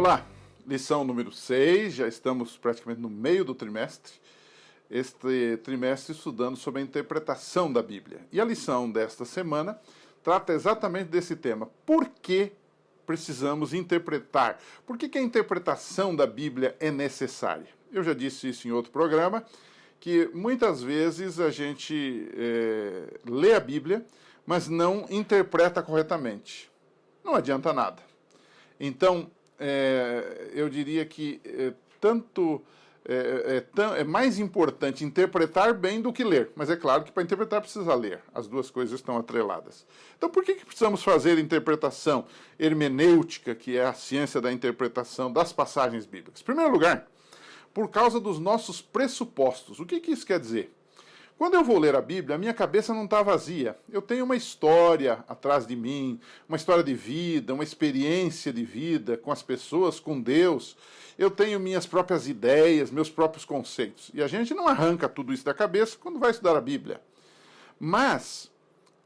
Olá, lição número 6, já estamos praticamente no meio do trimestre. Este trimestre estudando sobre a interpretação da Bíblia. E a lição desta semana trata exatamente desse tema. Por que precisamos interpretar? Por que a interpretação da Bíblia é necessária? Eu já disse isso em outro programa, que muitas vezes a gente lê a Bíblia, mas não interpreta corretamente. Não adianta nada. Então, eu diria que é mais importante interpretar bem do que ler. Mas é claro que para interpretar precisa ler. As duas coisas estão atreladas. Então por que precisamos fazer interpretação hermenêutica, que é a ciência da interpretação das passagens bíblicas? Em primeiro lugar, por causa dos nossos pressupostos. O que isso quer dizer? Quando eu vou ler a Bíblia, a minha cabeça não está vazia. Eu tenho uma história atrás de mim, uma história de vida, uma experiência de vida com as pessoas, com Deus. Eu tenho minhas próprias ideias, meus próprios conceitos. E a gente não arranca tudo isso da cabeça quando vai estudar a Bíblia. Mas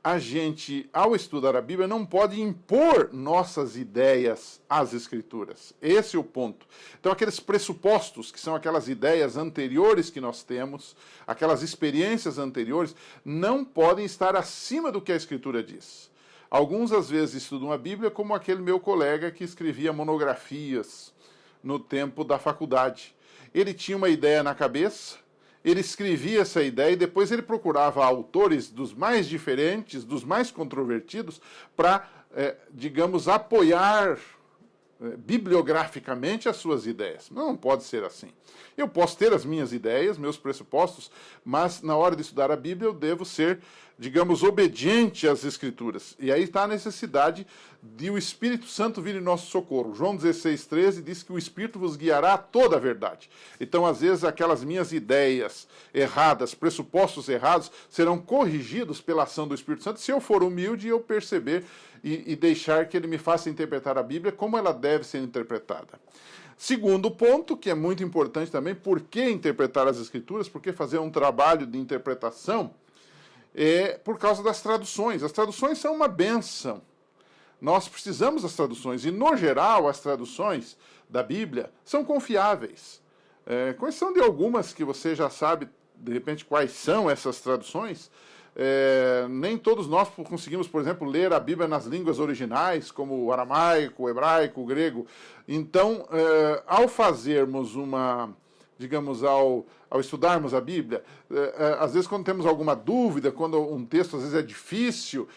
a gente, ao estudar a Bíblia, não pode impor nossas ideias às Escrituras. Esse é o ponto. Então, aqueles pressupostos, que são aquelas ideias anteriores que nós temos, aquelas experiências anteriores, não podem estar acima do que a Escritura diz. Alguns, às vezes, estudam a Bíblia como aquele meu colega que escrevia monografias no tempo da faculdade. Ele tinha uma ideia na cabeça, ele escrevia essa ideia e depois ele procurava autores dos mais diferentes, dos mais controvertidos, para, digamos, apoiar bibliograficamente as suas ideias. Não pode ser assim. Eu posso ter as minhas ideias, meus pressupostos, mas na hora de estudar a Bíblia eu devo ser, digamos, obediente às Escrituras. E aí está a necessidade de o Espírito Santo vir em nosso socorro. João 16,13 diz que o Espírito vos guiará a toda a verdade. Então, às vezes, aquelas minhas ideias erradas, pressupostos errados, serão corrigidos pela ação do Espírito Santo se eu for humilde e eu perceber e deixar que ele me faça interpretar a Bíblia como ela deve ser interpretada. Segundo ponto, que é muito importante também, por que interpretar as Escrituras, por que fazer um trabalho de interpretação, é por causa das traduções. As traduções são uma bênção. Nós precisamos das traduções, e no geral as traduções da Bíblia são confiáveis. Com exceção de algumas que você já sabe, de repente, quais são essas traduções, nem todos nós conseguimos, por exemplo, ler a Bíblia nas línguas originais, como o aramaico, o hebraico, o grego. Então, ao fazermos digamos, ao estudarmos a Bíblia, às vezes quando temos alguma dúvida, quando um texto às vezes é difícil,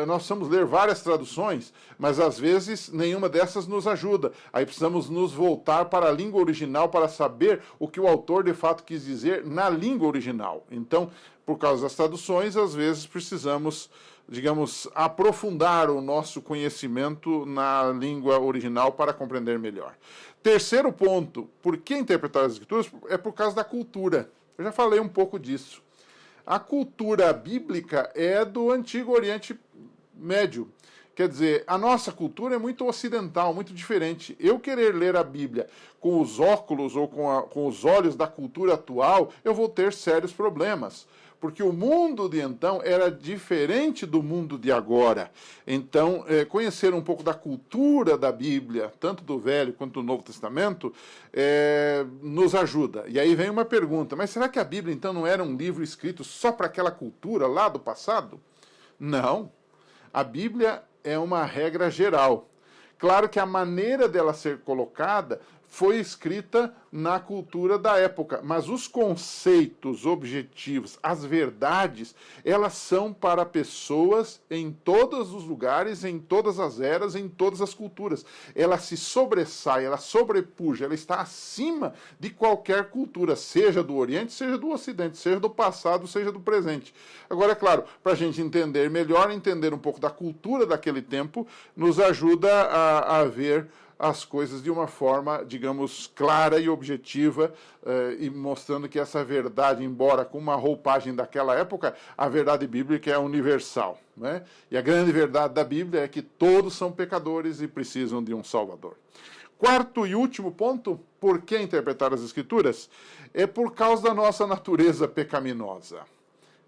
nós precisamos ler várias traduções, mas às vezes nenhuma dessas nos ajuda. Aí precisamos nos voltar para a língua original para saber o que o autor de fato quis dizer na língua original. Então, por causa das traduções, às vezes precisamos, digamos, aprofundar o nosso conhecimento na língua original para compreender melhor. Terceiro ponto, por que interpretar as Escrituras? É por causa da cultura. Eu já falei um pouco disso. A cultura bíblica é do Antigo Oriente Médio. Quer dizer, a nossa cultura é muito ocidental, muito diferente. Eu querer ler a Bíblia com os óculos ou com os olhos da cultura atual, eu vou ter sérios problemas. Porque o mundo de então era diferente do mundo de agora. Então, conhecer um pouco da cultura da Bíblia, tanto do Velho quanto do Novo Testamento, nos ajuda. E aí vem uma pergunta, mas será que a Bíblia então não era um livro escrito só para aquela cultura lá do passado? Não. A Bíblia é uma regra geral. Claro que a maneira dela ser colocada foi escrita na cultura da época, mas os conceitos, objetivos, as verdades, elas são para pessoas em todos os lugares, em todas as eras, em todas as culturas. Ela se sobressai, ela sobrepuja, ela está acima de qualquer cultura, seja do Oriente, seja do Ocidente, seja do passado, seja do presente. Agora, é claro, para a gente entender melhor, entender um pouco da cultura daquele tempo, nos ajuda a ver as coisas de uma forma, digamos, clara e objetiva, e mostrando que essa verdade, embora com uma roupagem daquela época, a verdade bíblica é universal, né? E a grande verdade da Bíblia é que todos são pecadores e precisam de um Salvador. Quarto e último ponto, por que interpretar as Escrituras? É por causa da nossa natureza pecaminosa.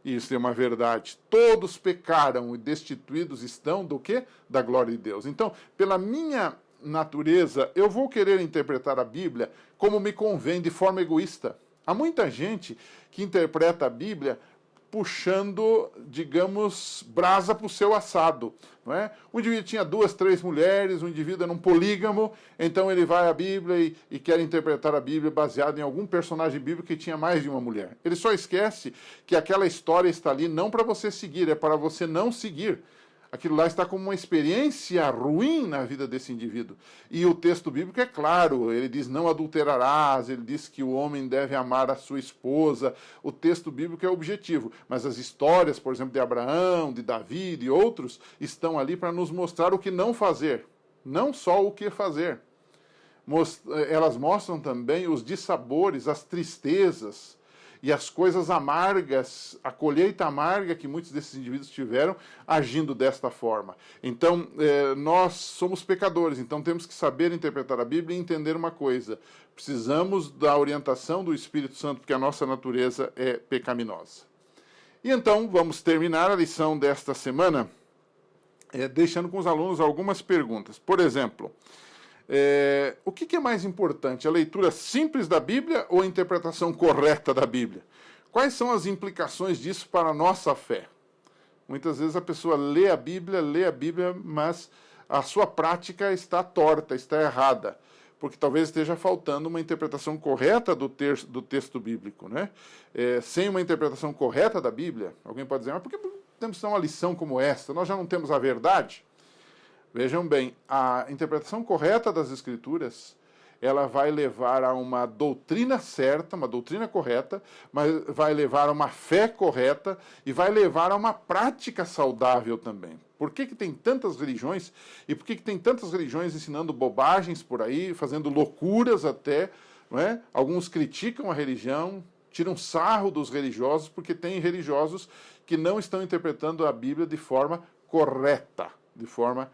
Isso é uma verdade. Todos pecaram e destituídos estão do quê? Da glória de Deus. Então, pela minha natureza, eu vou querer interpretar a Bíblia como me convém, de forma egoísta. Há muita gente que interpreta a Bíblia puxando, digamos, brasa para o seu assado. Não é? O indivíduo tinha 2, 3 mulheres, o indivíduo era um polígamo, então ele vai à Bíblia e quer interpretar a Bíblia baseado em algum personagem bíblico que tinha mais de uma mulher. Ele só esquece que aquela história está ali não para você seguir, é para você não seguir. Aquilo lá está como uma experiência ruim na vida desse indivíduo. E o texto bíblico é claro, ele diz não adulterarás, ele diz que o homem deve amar a sua esposa. O texto bíblico é objetivo, mas as histórias, por exemplo, de Abraão, de Davi e outros, estão ali para nos mostrar o que não fazer, não só o que fazer. Elas mostram também os dissabores, as tristezas, e as coisas amargas, a colheita amarga que muitos desses indivíduos tiveram agindo desta forma. Então, nós somos pecadores, então temos que saber interpretar a Bíblia e entender uma coisa. Precisamos da orientação do Espírito Santo, porque a nossa natureza é pecaminosa. E então, vamos terminar a lição desta semana deixando com os alunos algumas perguntas. Por exemplo, o que é mais importante, a leitura simples da Bíblia ou a interpretação correta da Bíblia? Quais são as implicações disso para a nossa fé? Muitas vezes a pessoa lê a Bíblia, mas a sua prática está torta, está errada, porque talvez esteja faltando uma interpretação correta do texto bíblico. Né? Sem uma interpretação correta da Bíblia, alguém pode dizer, mas por que temos que ter uma lição como esta? Nós já não temos a verdade? Vejam bem, a interpretação correta das Escrituras, ela vai levar a uma doutrina certa, uma doutrina correta, mas vai levar a uma fé correta e vai levar a uma prática saudável também. Por que tem tantas religiões e por que tem tantas religiões ensinando bobagens por aí, fazendo loucuras até, não é? Alguns criticam a religião, tiram sarro dos religiosos porque tem religiosos que não estão interpretando a Bíblia de forma correta, de forma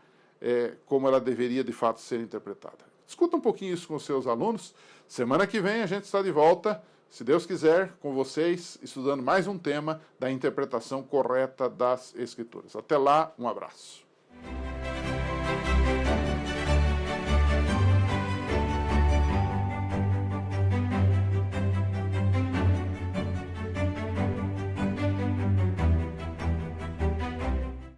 como ela deveria de fato ser interpretada. Discuta um pouquinho isso com os seus alunos. Semana que vem a gente está de volta, se Deus quiser, com vocês, estudando mais um tema da interpretação correta das Escrituras. Até lá, um abraço.